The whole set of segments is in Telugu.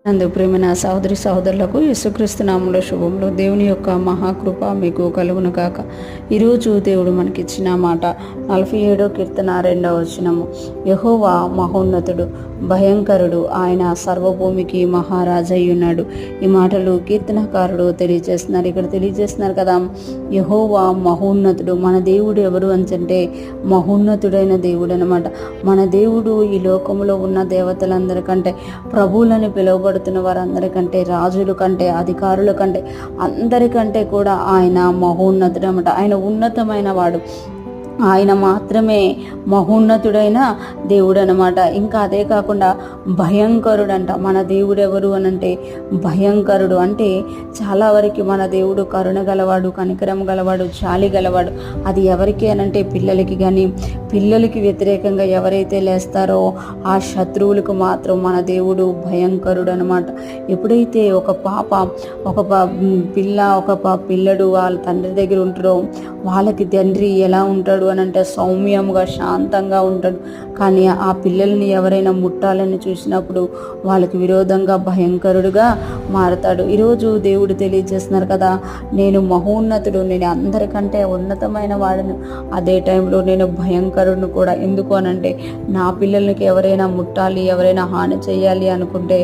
నందు ప్రేమైన సహోదరి సహోదరులకు యేసుక్రీస్తు నామములో శుభములు. దేవుని యొక్క మహాకృప మీకు కలుగును కాక. ఈరోజు దేవుడు మనకిచ్చిన మాట 47వ కీర్తన 2వ వచనము. యెహోవా మహోన్నతుడు, భయంకరుడు, ఆయన సర్వభూమికి మహారాజయ్యున్నాడు. ఈ మాటలు కీర్తనకారుడు తెలియజేస్తున్నారు. ఇక్కడ తెలియజేస్తున్నారు కదా, యెహోవా మహోన్నతుడు. మన దేవుడు ఎవరు అంటే మహోన్నతుడైన దేవుడు అనమాట. మన దేవుడు ఈ లోకంలో ఉన్న దేవతలందరికంటే, ప్రభువులని పిలువబడుతున్న వారందరికంటే, రాజుల కంటే, అధికారుల కంటే, అందరికంటే కూడా ఆయన మహోన్నతుడు అనమాట. ఆయన ఉన్నతమైన వాడు. ఆయన మాత్రమే మహోన్నతుడైన దేవుడు అనమాట. ఇంకా అదే కాకుండా భయంకరుడు అంట. మన దేవుడు ఎవరు అనంటే భయంకరుడు. అంటే చాలా వరకు మన దేవుడు కరుణ గలవాడు, కనికరం గలవాడు, జాలి గలవాడు. అది ఎవరికి అనంటే పిల్లలకి. కానీ పిల్లలకి వ్యతిరేకంగా ఎవరైతే లేస్తారో ఆ శత్రువులకు మాత్రం మన దేవుడు భయంకరుడు అనమాట. ఎప్పుడైతే ఒక పాప, ఒక పిల్లడు వాళ్ళ తండ్రి దగ్గర ఉంటారో వాళ్ళకి తండ్రి ఎలా ఉంటాడు అనంటే సౌమ్యంగా, శాంతంగా ఉంటాడు. కానీ ఆ పిల్లల్ని ఎవరైనా ముట్టాలని చూసినప్పుడు వాళ్ళకి విరోధంగా భయంకరుడుగా మారతాడు. ఈరోజు దేవుడు తెలియజేస్తున్నారు కదా, నేను మహోన్నతుడు, నేను అందరికంటే ఉన్నతమైన వాడును, అదే టైంలో నేను భయంకరుడును కూడా. ఎందుకు అనంటే నా పిల్లలకి ఎవరైనా ముట్టాలి, ఎవరైనా హాని చేయాలి అనుకుంటే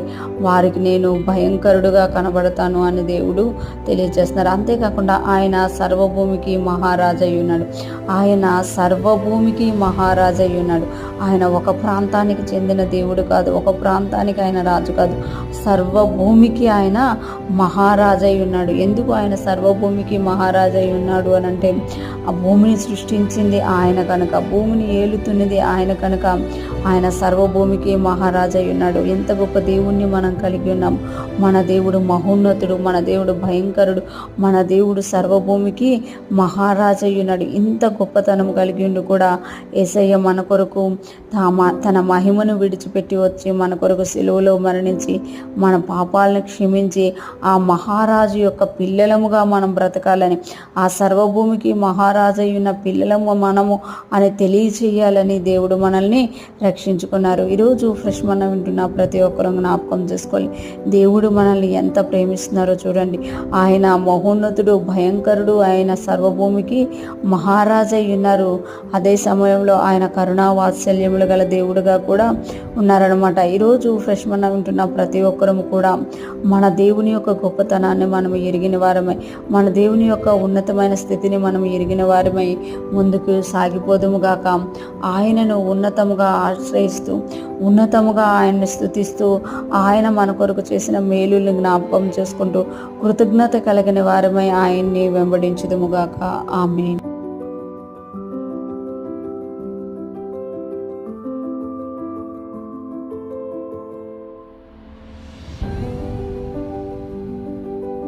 వారికి నేను భయంకరుడుగా కనబడతాను అని దేవుడు తెలియజేస్తున్నారు. అంతేకాకుండా ఆయన సర్వభూమికి మహారాజయ్య ఉన్నాడు. ఆయన సర్వభూమికి మహారాజయ్య ఉన్నాడు. ఆయన ఒక ప్రాంతానికి చెందిన దేవుడు కాదు, ఒక ప్రాంతానికి ఆయన రాజు కాదు, సర్వభూమికి ఆయన మహారాజయ్య ఉన్నాడు. ఎందుకు ఆయన సర్వభూమికి మహారాజయ్య ఉన్నాడు అనంటే ఆ భూమిని సృష్టించింది ఆయన కనుక, భూమిని ఏలుతున్నది ఆయన కనుక ఆయన సర్వభూమికి మహారాజయ్య ఉన్నాడు. ఎంత గొప్ప దేవుణ్ణి మనం కలిగి ఉన్నాం. మన దేవుడు మహోన్నతుడు, మన దేవుడు భయంకరుడు, మన దేవుడు సర్వభూమికి మహారాజయ్య ఉన్నాడు. ఇంత గొప్పతనం కలిగి ఉండి కూడా యేసయ్య మన కొరకు తన మహిమను విడిచిపెట్టి వచ్చి మన కొరకు సిలువలో మరణించి మన పాపాలను క్షమించి ఆ మహారాజు యొక్క పిల్లలముగా మనం బ్రతకాలని, ఆ సర్వభూమికి మహారాజయ్య ఉన్న పిల్లలము మనము అని తెలియచేయాలని దేవుడు మనల్ని రక్షించుకున్నారు. ఈరోజు ఫ్రెష్ మనం వింటున్న ప్రతి ఒక్కరూ జ్ఞాపకం చేసుకోవాలి, దేవుడు మనల్ని ఎంత ప్రేమిస్తున్నారో చూడండి. ఆయన మహోన్నతుడు, భయంకరుడు, ఆయన సర్వభూమికి మహారాజయ్య ఉన్నారు. అదే సమయంలో ఆయన కరుణా వాత్సల్యములు గల దేవుడుగా కూడా ఉన్నారనమాట. ఈరోజు ఫ్రెష్ మనం వింటున్న ప్రతి ఒక్కరము కూడా మన దేవుని యొక్క గొప్పతనాన్ని మనం ఎరిగిన వారమై, మన దేవుని యొక్క ఉన్నతమైన స్థితిని మనం ఎరిగిన వారమై ముందుకు సాగిపోదుము గాక. ఆయనను ఉన్నతముగా ఆశ్రయిస్తూ, ఉన్నతముగా ఆయన్ని స్తుతిస్తూ, ఆయన మన కొరకు చేసిన మేలుల్ని జ్ఞాపకం చేసుకుంటూ కృతజ్ఞత కలిగిన వారమై ఆయన్ని వెంబడించుదుము గాక. ఆమేన్.